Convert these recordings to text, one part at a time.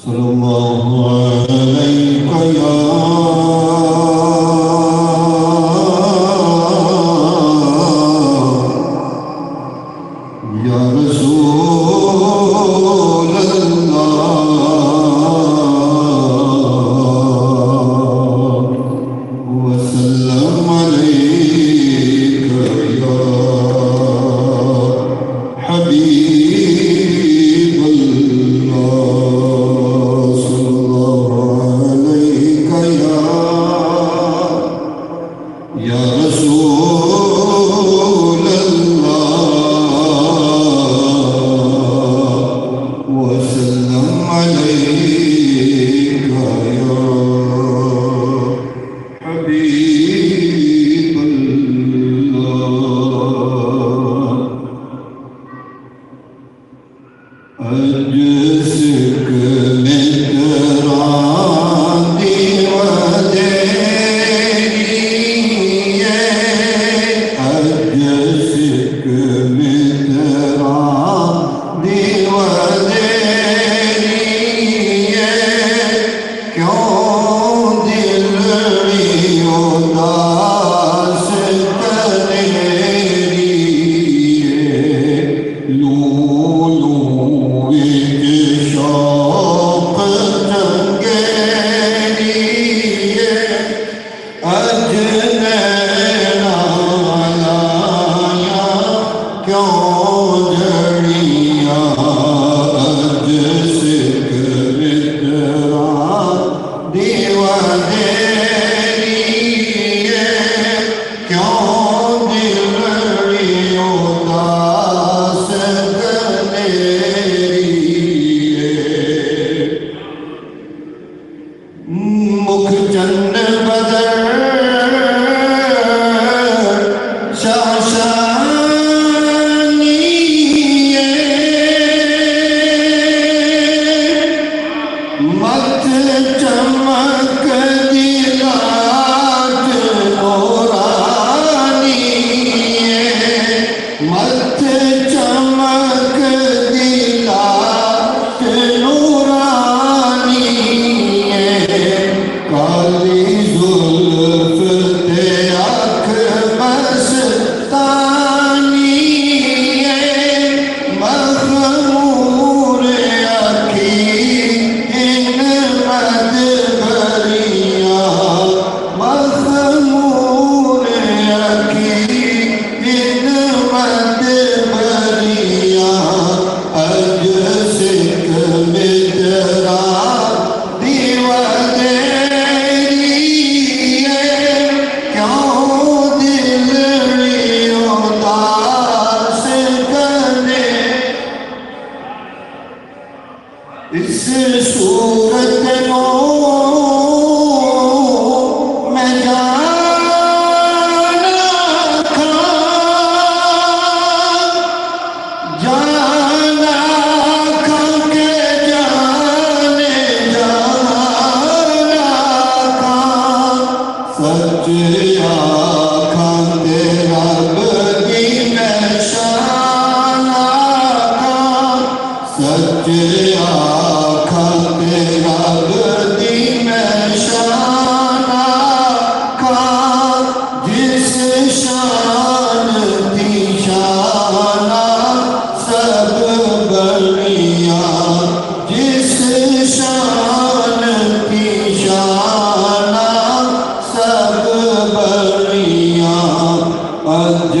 सल्लल्लाहु अलैका या रसूल अल्लाह वसल्लम अलैका या हबीब अल्लाह सल्लल्लाहु अलैका या रसूल अल्लाह वसल्लम अलैका या हबीब अल्लाह अज सिक में तरांदी वदेरी अज सिक में तरांदी वदेरी क्यों दिल उदास करेरी लू लू एक शौक चंगेरी अज नैना लाया क्यों जड़िया अज सिख मित्रा दीवादेरी क्यों दिल उदास करेरी मुख चंद बदर शाशानी मत चमक दिलात नूरानी मत चमक दिलात नूरानी काली जुल्फ ते आँख मस्तानी मखमूर अखी इन मदबरिया मखमूर अखी इन मदबरिया अज सिख मित्रा दीवादेरी क्यों दिल उदास करे इस सूरत नो मैं जाना था के जाने जाना था सच आखा तेरा बदी मैं शाना था सच आखा तेरा बदी मैं शाना था जिस शान की शाना सब बलिया जिस शान की शाना सब बलिया अज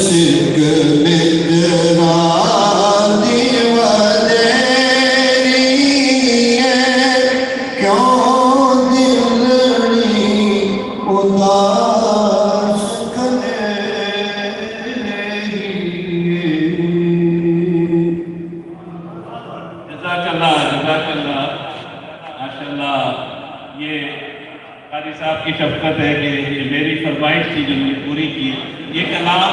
सिख मित्रा दीवादेरी क्यों दिल उदास करेरी जज़ाकल्लाह जज़ाकल्लाह माशाअल्लाह। ये कारी साहब की शफ़क़त है कि ये मेरी फरमाइश थी जो मैंने पूरी की। ये कलाम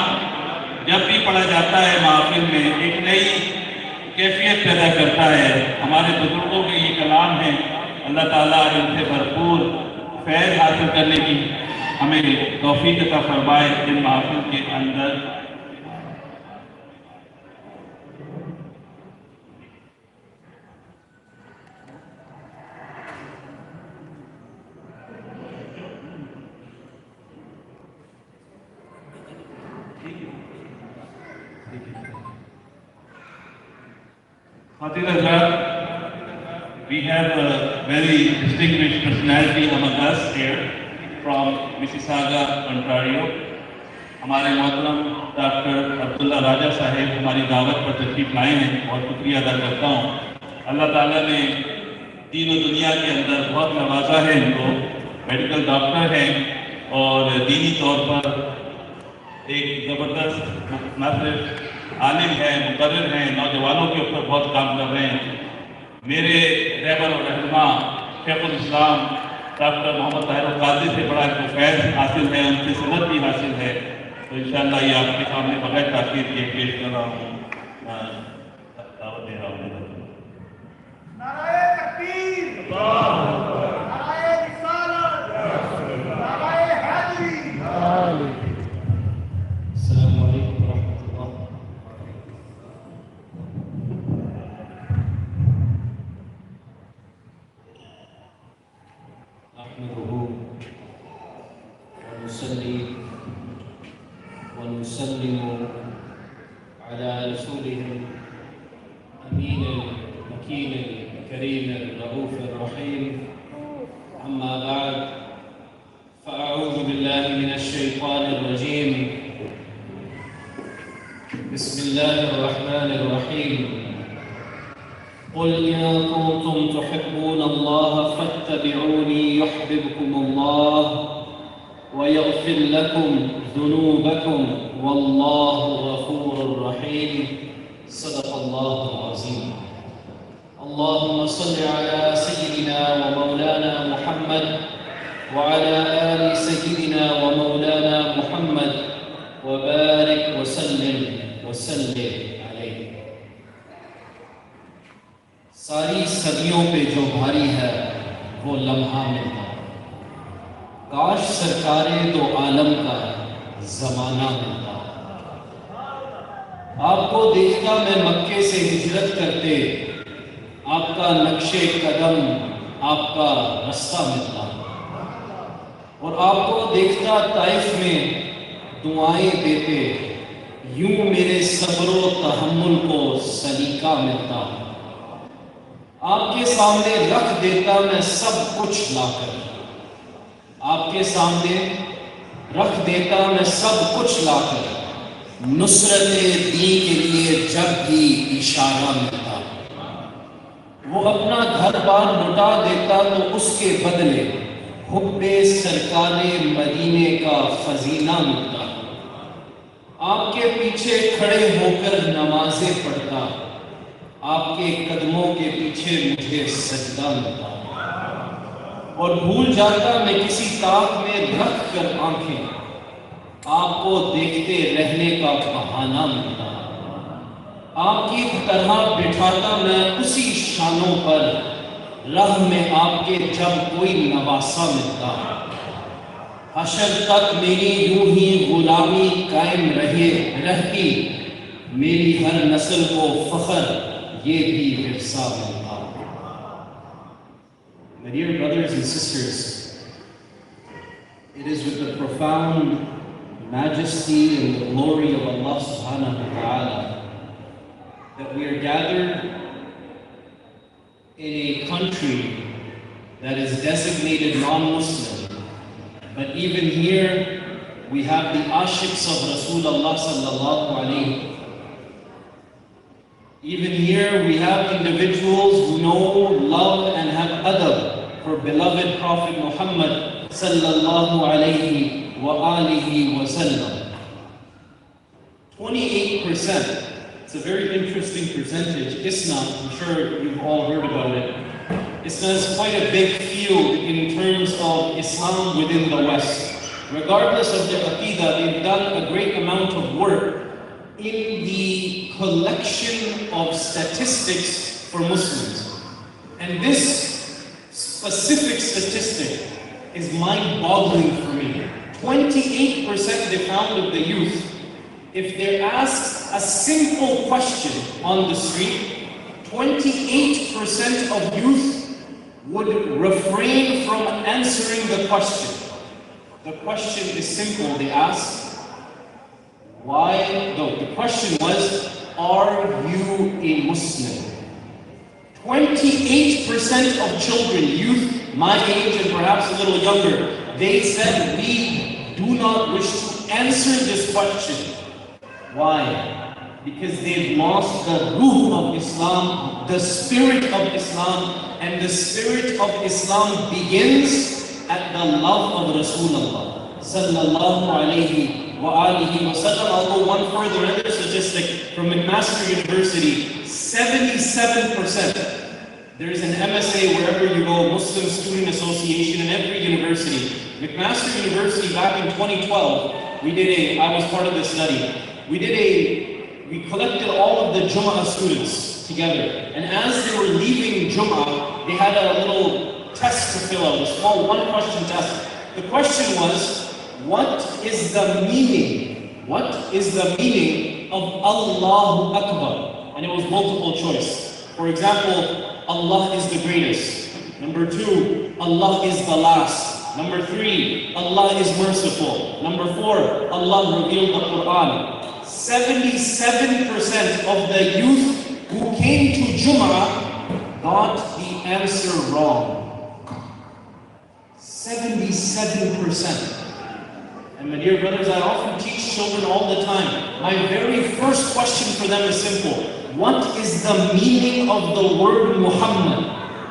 जब भी पढ़ा जाता है महफिल में एक नई कैफियत पैदा करता है। हमारे बुजुर्गों के ये कलाम हैं, अल्लाह ताला इनसे भरपूर फैज़ हासिल करने की हमें तौफीक अता फरमाए इन महफिल के अंदर। We have a very distinguished personality among us here from Mississauga, Ontario. हमारे मोहतरम डॉक्टर अब्दुल्ला राजा साहेब हमारी दावत पर तशरीफ लाए हैं, बहुत शुक्रिया अदा करता हूँ। अल्लाह ताला ने दीन और दुनिया के अंदर बहुत नवाजा है इनको। मेडिकल डॉक्टर हैं और दीनी तौर पर एक ज़बरदस्त न सिर्फ आलिम है, मुकर्रिर हैं, नौजवानों के ऊपर बहुत काम कर रहे हैं। मेरे रहबर और रहनुमा शेखुल इस्लाम डॉक्टर मोहम्मद ताहिर कादी से बड़ा इनको फैज़ हासिल है, उनकी सनद भी हासिल है। तो इंशाअल्लाह ये आपके सामने बगैर ताक़ीद के पेश कर रहा हूँ, दावत दे रहा हूँ। नाराए तकबीर, नाराए रिसालत, नाराए हैदरी। अस्सलामु अलैकुम वरहमतुल्लाह। नहमदुहु व नुसल्ली व नुसल्लिमु अला रसूलिहिल अमीनिल मकीनिल करीमिर रऊफिर रहीम। अम्मा बाद फ़अऊज़ु बिल्लाहि मिनश शैतानिर रजीम। बिस्मिल्लाहिर रहमानिर रहीम। क़ुल इन कुन्तुम तुहिब्बूनल्लाह फत्तबिऊनी युह्बिबकुमुल्लाह व यग़फिर लकुम ज़ुनूबकुम वल्लाहु गफ़ूरुर रहीम। सदक़ल्लाहुल अज़ीम। अल्लाहुम्मा सल्लि अला सय्यिदिना व मौलाना मुहम्मद व अला आलि सय्यिदिना व मौलाना मुहम्मद व बारिक व सल्लिम अलैहि। सारी सदियों पे जो भारी है वो लम्हा मिलता, काश सरकारे दो आलम का ज़माना मिलता। आपको देखता मैं मक्के से हिजरत करते, आपका नक्शे कदम आपका रास्ता मिलता, और आपको देखता ताइफ में दुआएं देते, यूं मेरे सब्र तहम्मुल को सलीका मिलता। आपके सामने रख देता मैं सब कुछ लाकर, आपके सामने रख देता मैं सब कुछ लाकर, नुसरत दी के लिए जब भी इशारा मिलता। वो अपना घर बार लुटा देता तो उसके बदले हुब्बे सरकारे मदीने का फजीला मिलता। आपके पीछे खड़े होकर नमाजें पढ़ता, आपके कदमों के पीछे मुझे सजदा मिलता, और भूल जाता मैं किसी ताक में रख कर आंखें, आपको देखते रहने का बहाना मिलता। आपकी तरह बिठाता मैं उसी शानों पर, राह में आपके जब कोई नवासा मिलता। हशर तक मेरी यूं ही गुलामी कायम रहती, मेरी हर नस्ल को फख्र ये भी विरसा मिलता। My dear brothers and sisters, it is with the profound majesty and the glory of Allah subhanahu wa ta'ala that we are gathered in a country that is designated non-Muslim. But even here we have the ashiqs of Rasulullah sallallahu alayhi. Even here we have individuals who know, love and have adab for beloved Prophet Muhammad sallallahu alayhi wa alihi wa sallam. 28%. It's a very interesting percentage. ISNA, I'm sure you've all heard about it. ISNA is quite a big field in terms of Islam within the West. Regardless of their aqidah, they've done a great amount of work in the collection of statistics for Muslims. And this specific statistic is mind-boggling for me. 28% they found of the youth, if they're asked a simple question on the street, 28% of youth would refrain from answering the question. The question is simple. They ask, why? No, the question was, are you a Muslim? 28% of children, youth, my age and perhaps a little younger, they said, we do not wish to answer this question. Why? Because they've lost the ruh of Islam, the spirit of Islam, and the spirit of Islam begins at the love of Rasulullah sallallahu alayhi wa alihi wa sallam. I'll go one further, another statistic from McMaster University, 77%. There is an MSA wherever you go, Muslim Student Association in every university. McMaster University back in 2012, I was part of this study. We collected all of the Jum'ah students together. And as they were leaving Jum'ah, they had a little test to fill out, a small one-question test. The question was, what is the meaning of Allahu Akbar? And it was multiple choice. For example, Allah is the greatest. Number 2, Allah is the last. Number 3, Allah is merciful. Number 4, Allah revealed the Quran. 77% of the youth who came to Jum'ah got the answer wrong. 77%. And my dear brothers, I often teach children all the time. My very first question for them is simple. What is the meaning of the word Muhammad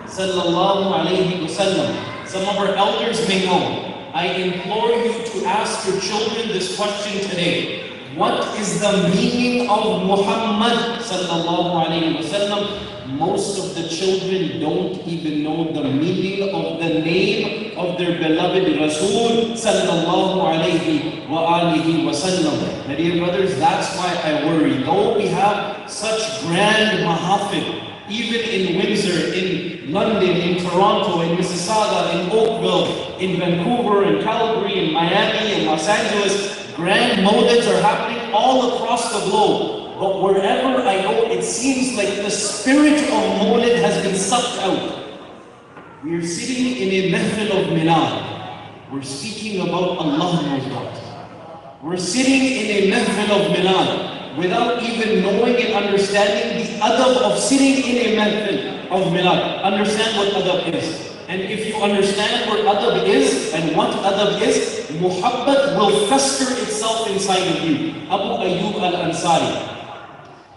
sallallahu alayhi wa sallam? Some of our elders may know. I implore you to ask your children this question today. What is the meaning of Muhammad sallallahu alayhi wa sallam? Most of the children don't even know the meaning of the name of their beloved Rasul sallallahu alayhi wa alihi wa sallam. My dear brothers, that's why I worry. Though we have such grand mahafid, even in Windsor, in London, in Toronto, in Mississauga, in Oakville, in Vancouver, in Calgary, in Miami, in Los Angeles, grand mawlids are happening all across the globe. But wherever I go, it seems like the spirit of mawlid has been sucked out. We are sitting in a mehfil of milad. We're speaking about Allah knows what. We're sitting in a mehfil of milad without even knowing and understanding the adab of sitting in a mehfil of milad. Understand what adab is. And if you understand what adab is and what adab is, muhabbat will fester itself inside of you. Abu Ayyub al-Ansari.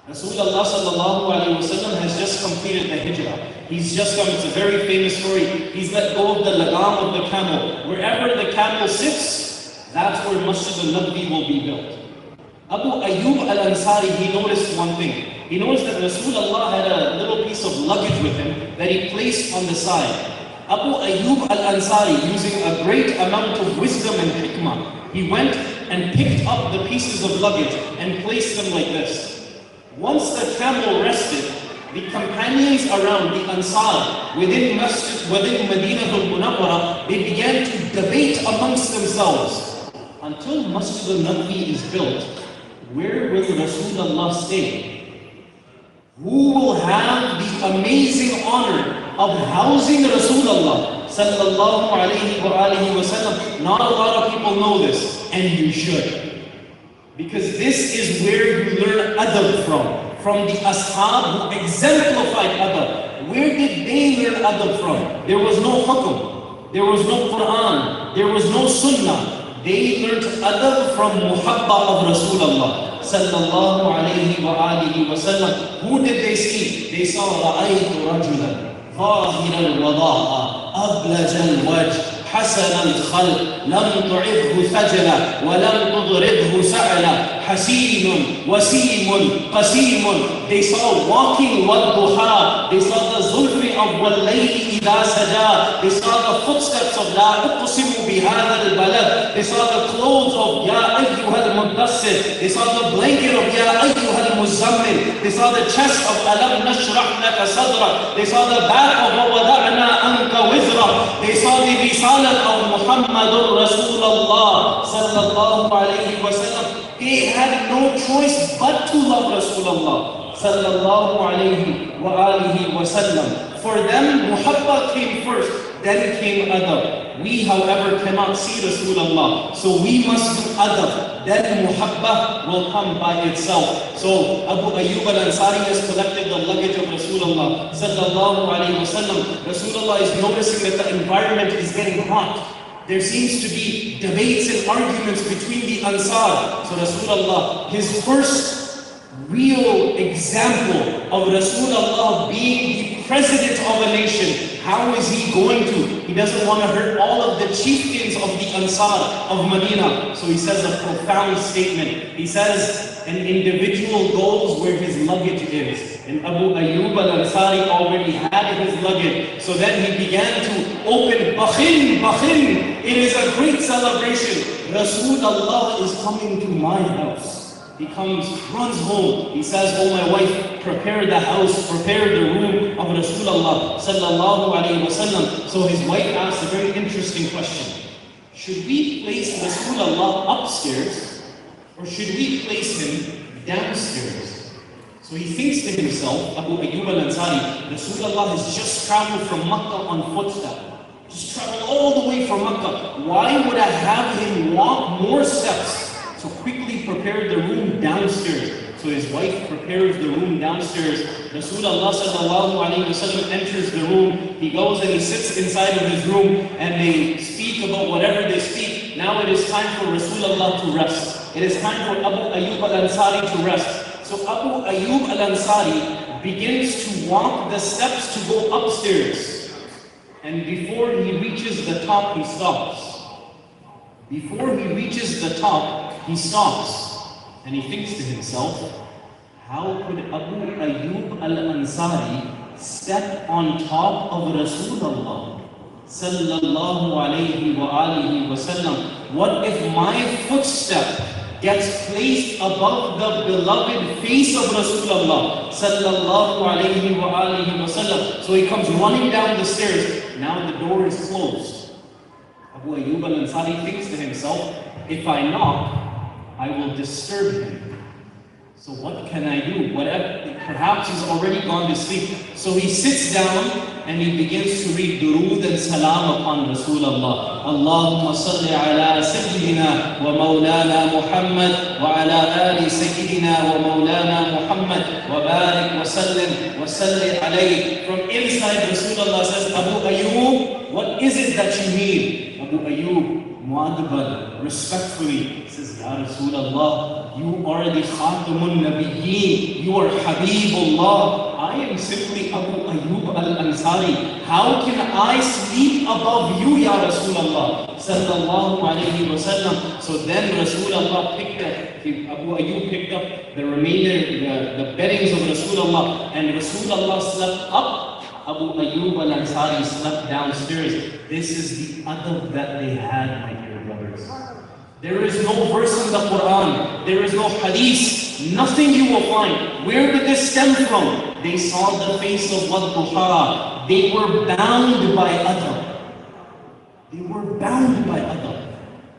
Rasulullah sallallahu alayhi wa sallam has just completed the hijrah. He's just come, it's a very famous story. He's let go of the lagam of the camel. Wherever the camel sits, that's where Masjid al-Nabi will be built. Abu Ayyub al-Ansari, he noticed one thing. He noticed that Rasulullah had a little piece of luggage with him that he placed on the side. Abu Ayyub al-Ansari, using a great amount of wisdom and hikmah, he went and picked up the pieces of luggage and placed them like this. Once the camel rested, the companions around, the Ansar, within Medina al-Munawwara, they began to debate amongst themselves. Until Masjid al-Nabi is built, where will Rasulullah stay? Who will have the amazing honor of housing Rasulullah sallallahu alayhi wa alihi wa sallam? Not a lot of people know this, and you should. Because this is where you learn adab from the ashab who exemplified adab. Where did they learn adab from? There was no hukum, there was no Quran, there was no sunnah. They learned adab from muhabba of Rasulullah sallallahu alayhi wa alihi wa sallam. Who did they see? They saw ra'aytu rajulan ظاهر الوضاء أبلج الوجه حسن الخلق لم تعظه خجلا ولم تضربه سعلا حسين وسيم قسيم. They saw walking والضحى. They saw the zulfi of والليل إذا سجى. They saw the footsteps of لا أقسم بهذا البلد. They saw the clothes of يا أيها المدثر. They saw the blanket of يا أيها المزمل. They saw the chest of ألم نشرح لك صدرك. They saw the back of ووضعنا عنك وزرك. They saw the risalah of Muhammadur Rasulullah sallallahu alayhi wa sallam. They had no choice but to love Rasulullah sallallahu alayhi wa alihi wa sallam. For them, muhabba came first, then came adab. We, however, cannot see Rasulullah, so we must do adab. Then muhabba will come by itself. So Abu Ayyub al-Ansari has collected the luggage of Rasulullah sallallahu alayhi wasallam. Rasulullah is noticing that the environment is getting hot. There seems to be debates and arguments between the Ansar. So Rasulullah, his first real example of Rasulullah being the president of a nation, how is he going to? He doesn't want to hurt all of the chieftains of the Ansar of Medina. So he says a profound statement. He says an individual goes where his luggage is. And Abu Ayyub al-Ansari already had his luggage. So then he began to open, Bakhin, Bakhin. It is a great celebration. Rasulullah is coming to my house. He comes, runs home. He says, oh my wife, prepare the house, prepare the room of Rasulullah sallallahu alayhi wasallam. So his wife asked a very interesting question. Should we place Rasulullah upstairs or should we place him downstairs? So he thinks to himself, Abu Ayyub al-Ansari, Rasulullah has just traveled from Makkah on footstep. Just traveled all the way from Makkah. Why would I have him walk more steps? So quickly prepared the room downstairs. So his wife prepares the room downstairs. Rasulullah sallallahu alayhi wasallam enters the room. He goes and he sits inside of his room and they speak about whatever they speak. Now it is time for Rasulullah to rest. It is time for Abu Ayyub al-Ansari to rest. So Abu Ayyub al-Ansari begins to walk the steps to go upstairs. And before he reaches the top, he stops. Before he reaches the top, he stops. And he thinks to himself, how could Abu Ayyub al-Ansari step on top of Rasulullah sallallahu alayhi wa alihi wa sallam? What if my footstep gets placed above the beloved face of Rasulullah sallallahu alayhi wa alihi wa sallam? So he comes running down the stairs. Now the door is closed. Abu Ayyub al-Ansari thinks to himself, if I knock, I will disturb him. So what can I do? Perhaps he's already gone to sleep. So he sits down and he begins to read durood and salam upon Rasulullah. Allahumma salli ala Sayyidina wa Mawlana Muhammad wa ala ali Sayyidina wa Mawlana Muhammad wa barik wa salli alayhi. From inside, Rasulullah says, Abu Ayyub, what is it that you need? Abu Ayyub, mu'adaban, respectfully, says, Ya Rasulullah, you are the Khatamun Nabiyyin, you are Habibullah. I am simply Abu Ayyub al-Ansari. How can I sleep above you, Ya Rasulullah? Sallallahu alayhi wa sallam. So then Rasulullah Abu Ayyub picked up the remainder, the beddings of Rasulullah, and Rasulullah slept up. Abu Ayyub al-Ansari slept downstairs. This is the adab that they had, my dear brothers. There is no verse in the Quran. There is no hadith. Nothing you will find. Where did this stem from? They saw the face of Wadduha. They were bound by adab. They were bound by adab.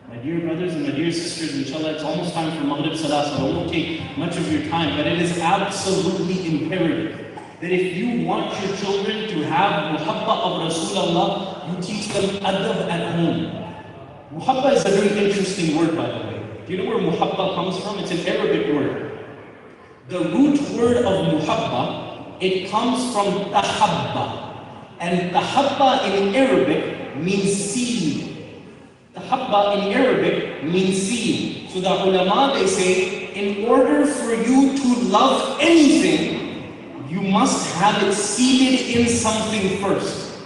My dear brothers and my dear sisters, inshallah, it's almost time for Maghrib Salah, so I won't take much of your time, but it is absolutely imperative that if you want your children to have muhabba of Rasulullah, you teach them adab at home. Muhabba is a very interesting word, by the way. Do you know where muhabba comes from? It's an Arabic word. The root word of muhabba, it comes from tahabba. And tahabba in Arabic means seed. Tahabba in Arabic means seed. So the ulama, they say, in order for you to love anything, you must have it seeded in something first.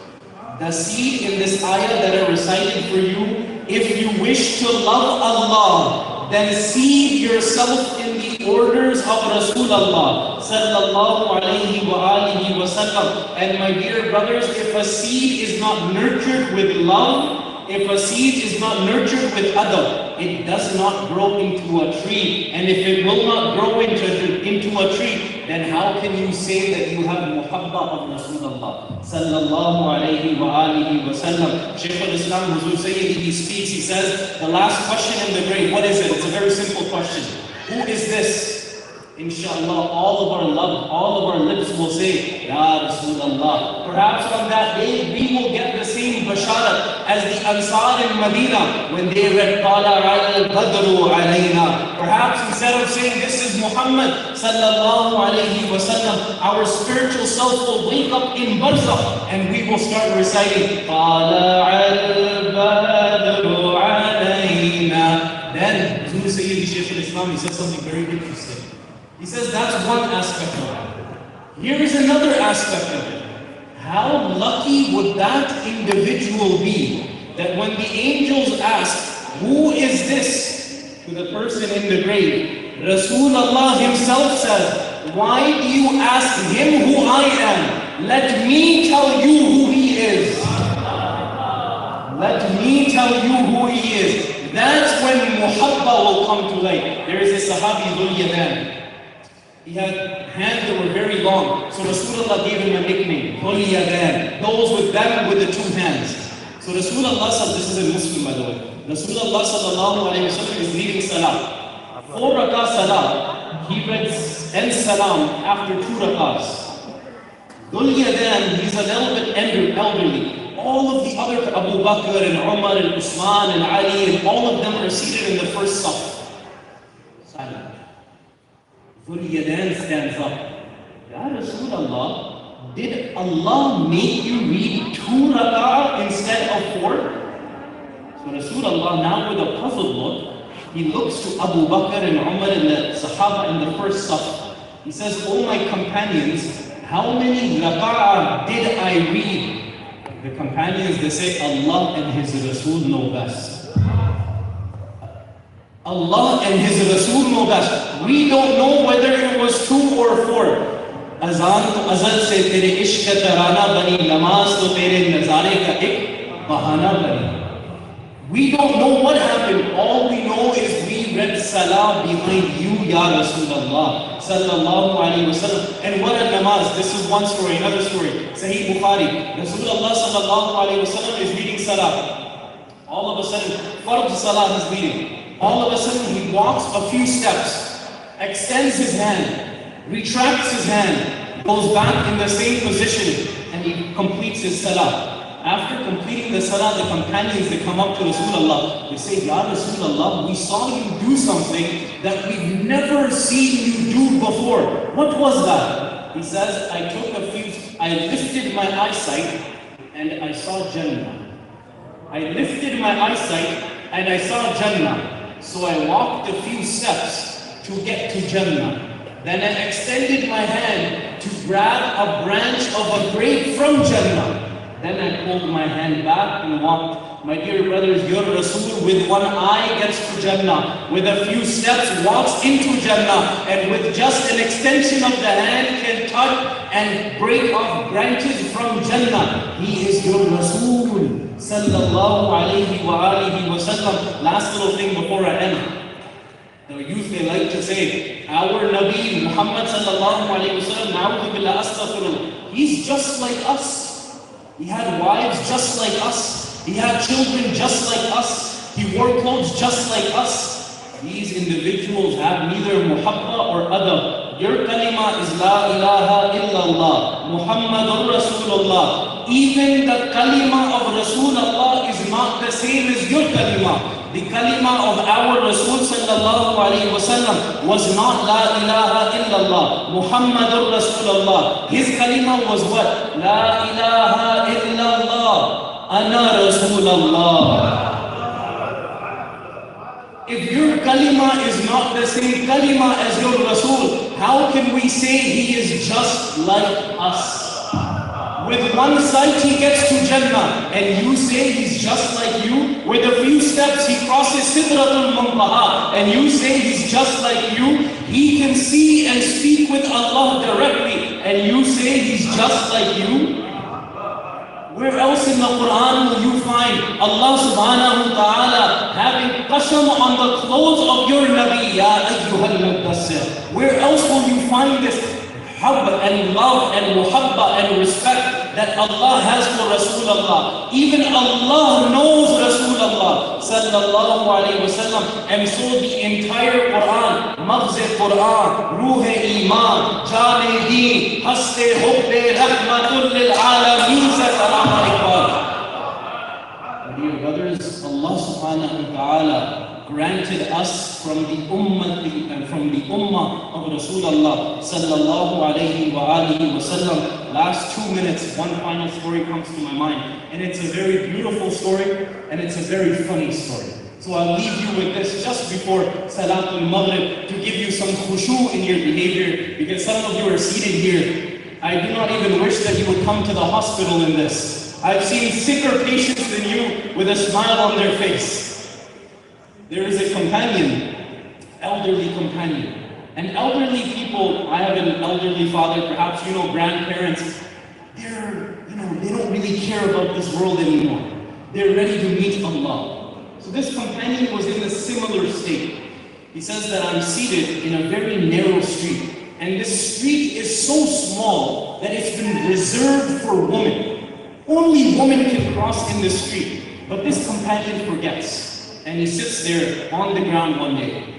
The seed in this ayah that I recited for you, if you wish to love Allah, then seed yourself in the orders of Rasulullah sallallahu alayhi wa alihi wa sallam. And my dear brothers, if a seed is not nurtured with love, if a seed is not nurtured with adab, it does not grow into a tree. And if it will not grow into a tree, then how can you say that you have muhabba of Rasulullah sallallahu alayhi wa alihi wa sallam? Shaykh al-Islam Huzur Sayyidi, he speaks, he says, the last question in the grave, what is it? It's a very simple question. Who is this? Inshallah, all of our lips will say, Ya Rasulullah. Perhaps on that day, we will get the same basharat as the Ansar in Medina when they read, Qala al-Badru alayna. Perhaps instead of saying, this is Muhammad sallallahu alayhi wa sallam, our spiritual self will wake up in barzakh and we will start reciting, Qala al-Badru alayna. Then, Zul Sayyidi Shaykh al-Islam, he says something very interesting. He says that's one aspect of it. Here is another aspect of it. How lucky would that individual be that when the angels ask, who is this? To the person in the grave, Rasulullah himself says, why do you ask him who I am? Let me tell you who he is. Let me tell you who he is. That's when muhabba will come to light. There is a Sahabi, Dhul Yadan. He had hands that were very long. So Rasulullah gave him a nickname, Dhul Yadan. Those with them with the two hands. So Rasulullah, this is a Muslim by the way. Rasulullah sallallahu alayhi wa sallam is leading salah. 4 rakah salah, he read end salam after 2 rakahs. Dhul Yadan, he's a little bit elderly. All of the other Abu Bakr and Umar and Usman and Ali and all of them are seated in the first saf. Silent. Dhul Yadan stands up. Ya Rasulullah, did Allah make you read 2 rak'ah instead of 4? So Rasulullah, now with a puzzled look, he looks to Abu Bakr and Umar and the Sahaba in the first saf. He says, oh my companions, how many rak'ah did I read? The companions, they say, Allah and His Rasul know best. Allah and His Rasul know best. We don't know whether it was 2 or 4. Azan to azal se tere ishq ka tarana bani, namaz to tere nazare ka ek bahana bani. We don't know what happened. All we know is we read salah behind you, Ya Rasulullah sallallahu alayhi wa sallam. And what a namaz. This is one story, another story. Sahih Bukhari. Rasulullah sallallahu alayhi wa sallam is reading salah. All of a sudden, Fard salah is reading. All of a sudden, he walks a few steps, extends his hand, retracts his hand, goes back in the same position, and he completes his salah. After completing the salah, the companions, they come up to Rasulullah. They say, Ya Rasulullah, we saw you do something that we've never seen you do before. What was that? He says, I lifted my eyesight and I saw Jannah. I lifted my eyesight and I saw Jannah. So I walked a few steps to get to Jannah. Then I extended my hand to grab a branch of a grape from Jannah. Then I pulled my hand back and walked. My dear brothers, your Rasul with one eye gets to Jannah. With a few steps walks into Jannah. And with just an extension of the hand can touch and break off branches from Jannah. He is your Rasul sallallahu alayhi wa alihi wa sallam. Last little thing before I end. The youth, they like to say, our Nabi Muhammad sallallahu alayhi wa sallam, na'udhu billah astaghfirullah, he's just like us. He had wives just like us. He had children just like us. He wore clothes just like us. These individuals have neither muhabba or adab. Your kalima is la ilaha illallah, Muhammadur Rasulullah. Even the kalima of Rasulullah is not the same as your kalima. The kalima of our Rasul sallallahu alayhi wa sallam was not la ilaha illallah, Muhammadur Rasulullah. His kalima was what? La ilaha illallah, ana Rasulullah. If your kalima is not the same kalima as your Rasul, how can we say he is just like us? With one sight he gets to Jannah, and you say he's just like you. With a few steps he crosses Sidratul Muntaha, and you say he's just like you. He can see and speak with Allah directly, and you say he's just like you. Where else in the Quran will you find Allah subhanahu wa ta'ala having qasam on the clothes of your Nabi, Ya ayyuhal mudassir? Where else will you find this hubba and love and muhabba and respect that Allah has for Rasulullah. Even Allah knows Rasulullah sallallahu alayhi wa sallam. And so the entire Quran, Maghz Quran, Ruh Iman, Jane Deen, Haste Hubbe, Rahmatul lil Alameen sa salam alaikum. Dear brothers, Allah subhanahu wa ta'ala granted us from the ummah of Rasulullah sallallahu alayhi wa alihi wa sallam. Last 2 minutes, one final story comes to my mind, and it's a very beautiful story, and it's a very funny story. So I'll leave you with this just before Salatul Maghrib to give you some khushu in your behavior, because some of you are seated here. I do not even wish that you would come to the hospital in this. I've seen sicker patients than you with a smile on their face. There is a companion, elderly companion. And elderly people, I have an elderly father, perhaps you know grandparents, they don't really care about this world anymore. They're ready to meet Allah. So this companion was in a similar state. He says that I'm seated in a very narrow street. And this street is so small that it's been reserved for women. Only women can cross in this street. But this companion forgets. And he sits there on the ground one day.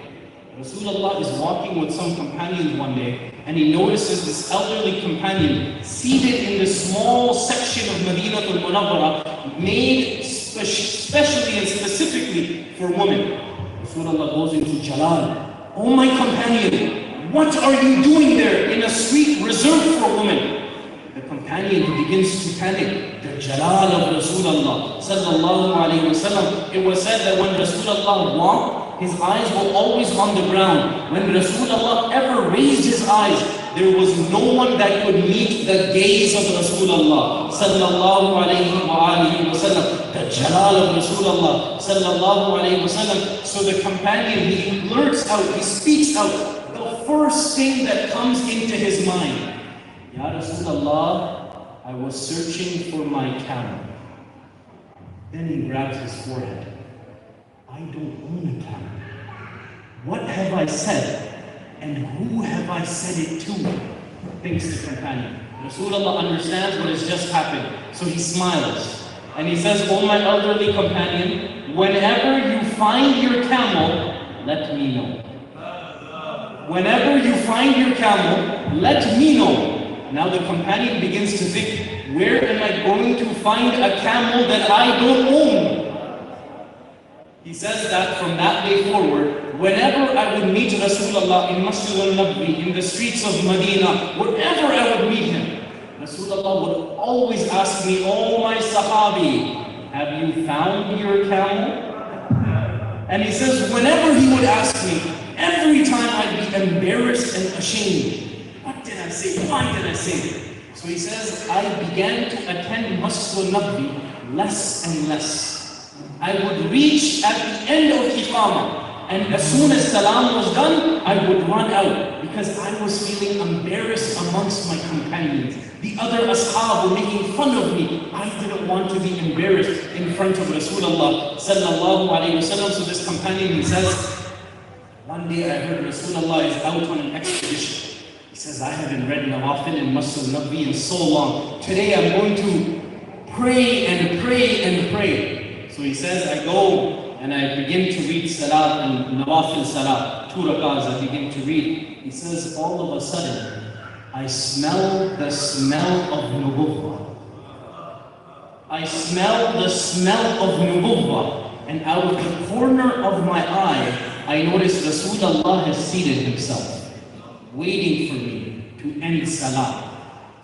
Rasulullah is walking with some companions one day, and he notices this elderly companion seated in this small section of Madinatul Munawwara made specially and specifically for women. Rasulullah goes into Jalal. Oh my companion, what are you doing there in a street reserved for women? The companion begins to panic. The Jalal of Rasulullah sallallahu alayhi wa sallam. It was said that when Rasulullah walked, his eyes were always on the ground. When Rasulullah ever raised his eyes, there was no one that could meet the gaze of Rasulullah sallallahu alayhi wa sallam. The Jalal of Rasulullah sallallahu alayhi wa sallam. So the companion, he blurts out, he speaks out the first thing that comes into his mind. Ya Rasulullah, I was searching for my camel. Then he grabs his forehead. I don't own a camel. What have I said? And who have I said it to? Thinks the companion. Rasulullah understands what has just happened. So he smiles. And he says, oh my elderly companion, whenever you find your camel, let me know. Whenever you find your camel, let me know. Now the companion begins to think, where am I going to find a camel that I don't own? He says that from that day forward, whenever I would meet Rasulullah in Masjid al-Nabi, in the streets of Medina, wherever I would meet him, Rasulullah would always ask me, oh my Sahabi, have you found your camel? And he says, whenever he would ask me, every time I'd be embarrassed and ashamed. What did I say? Why did I say that? So he says, I began to attend Masjid al-Nabi less and less. I would reach at the end of Iqamah, and as soon as Salam was done, I would run out because I was feeling embarrassed amongst my companions. The other ashab were making fun of me. I didn't want to be embarrassed in front of Rasulullah sallallahu alayhi wa sallam. So this companion, he says, one day I heard Rasulullah is out on an expedition. He says, I haven't read Nawafil in Masjid al-Nabi in so long. Today I'm going to pray and pray and pray. So he says, I go and I begin to read Salat and Nawafil Salat, 2 rakahs I begin to read. He says, all of a sudden, I smell the smell of Nubuwwah. I smell the smell of Nubuwwah. And out of the corner of my eye, I notice Rasulullah has seated himself, waiting for me to end Salah.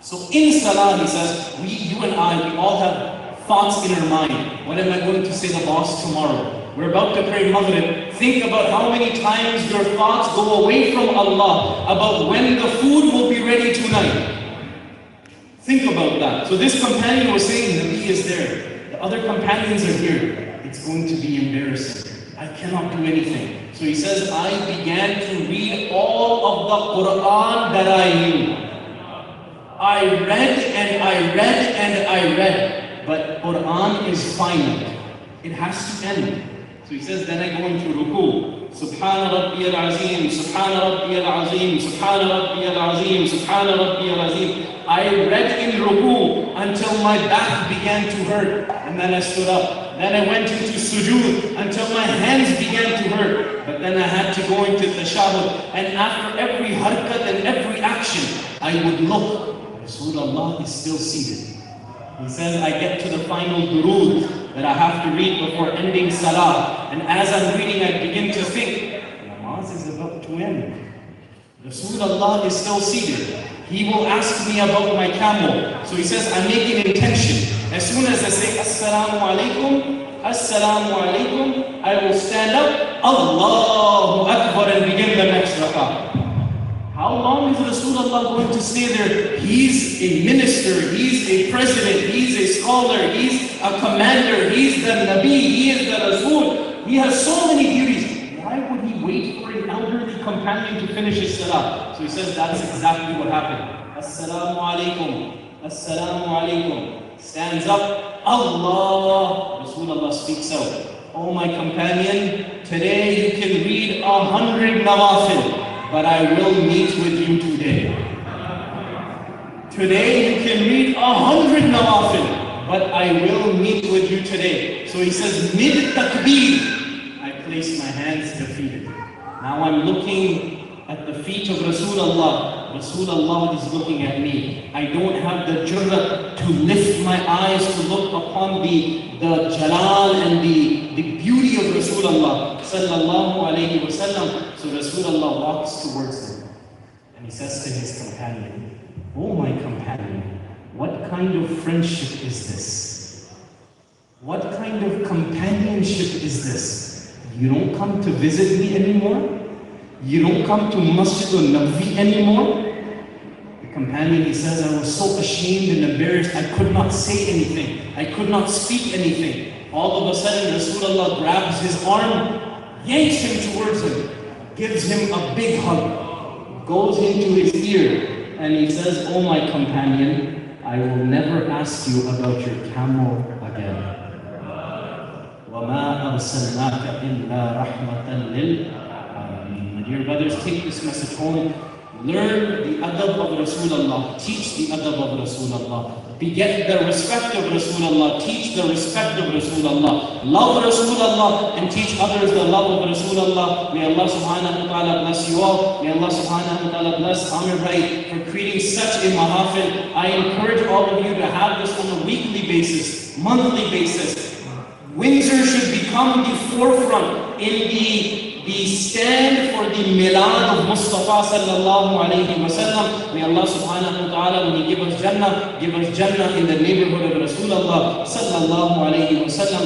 So in Salah, he says, you and I, we all have thoughts in our mind. What am I going to say to the boss tomorrow? We're about to pray Maghrib. Think about how many times your thoughts go away from Allah, about when the food will be ready tonight. Think about that. So this companion was saying, Nabi is there. The other companions are here. It's going to be embarrassing. I cannot do anything. So he says, I began to read all of the Quran that I knew. I read and I read and I read. But Quran is finite. It has to end. So he says, then I go into ruku. Subhana Rabbiyal Azim, Subhana Rabbiyal Azim, Subhana Rabbiyal Azim, Subhana Rabbiyal Azim. I read in ruku until my back began to hurt, and then I stood up. Then I went into sujood until my hands began to hurt. But then I had to go into tashahud, and after every harkat and every action, I would look. Rasulullah is still seated. He says, I get to the final durood that I have to read before ending salah. And as I'm reading, I begin to think, namaz is about to end. Rasulullah is still seated. He will ask me about my camel. So he says, I make an intention. As soon as I say, Assalamu alaikum, Assalamu alaikum, I will stand up, Allahu Akbar, and begin the next rak'ah. How long is Rasulullah going to stay there? He's a minister, he's a president, he's a scholar, he's a commander, he's the Nabi, he is the Rasul. He has so many duties. Why would he wait for an elderly companion to finish his salah? So he says that's exactly what happened. Assalamu alaikum, Assalamu alaikum. Stands up, Allah. Rasulullah speaks out. Oh my companion, today you can read 100 nawafil. But I will meet with you today. Today you can read 100 nawafil, but I will meet with you today. So he says, mid takbir, I place my hands defeated. Now I'm looking at the feet of Rasulullah. Rasulullah is looking at me. I don't have the jurrat to lift my eyes to look upon the jalal and the beauty of Rasulullah sallallahu alayhi wa sallam. So Rasulullah walks towards him and he says to his companion, oh my companion, what kind of friendship is this? What kind of companionship is this? You don't come to visit me anymore? You don't come to Masjid al-Nabi anymore? The companion, he says, I was so ashamed and embarrassed, I could not say anything. I could not speak anything. All of a sudden, Rasulullah grabs his arm, yanks him towards him, gives him a big hug, goes into his ear, and he says, oh my companion, I will never ask you about your camel again. وَمَا أَرْسَلْنَاكَ إِلَّا رَحْمَةً لِلْعَالَمِينَ. My dear brothers, take this message home. Learn the adab of Rasulullah. Teach the adab of Rasulullah. Beget the respect of Rasulullah. Teach the respect of Rasulullah. Love Rasulullah and teach others the love of Rasulullah. May Allah subhanahu wa ta'ala bless you all. May Allah subhanahu wa ta'ala bless Amir Bhai for creating such a mahafil. I encourage all of you to have this on a weekly basis, monthly basis. Windsor should become the forefront in the stand for the milad of Mustafa sallallahu alayhi wa sallam. May Allah subhanahu wa ta'ala, when He give us Jannah in the neighborhood of Rasulullah sallallahu alayhi wa sallam.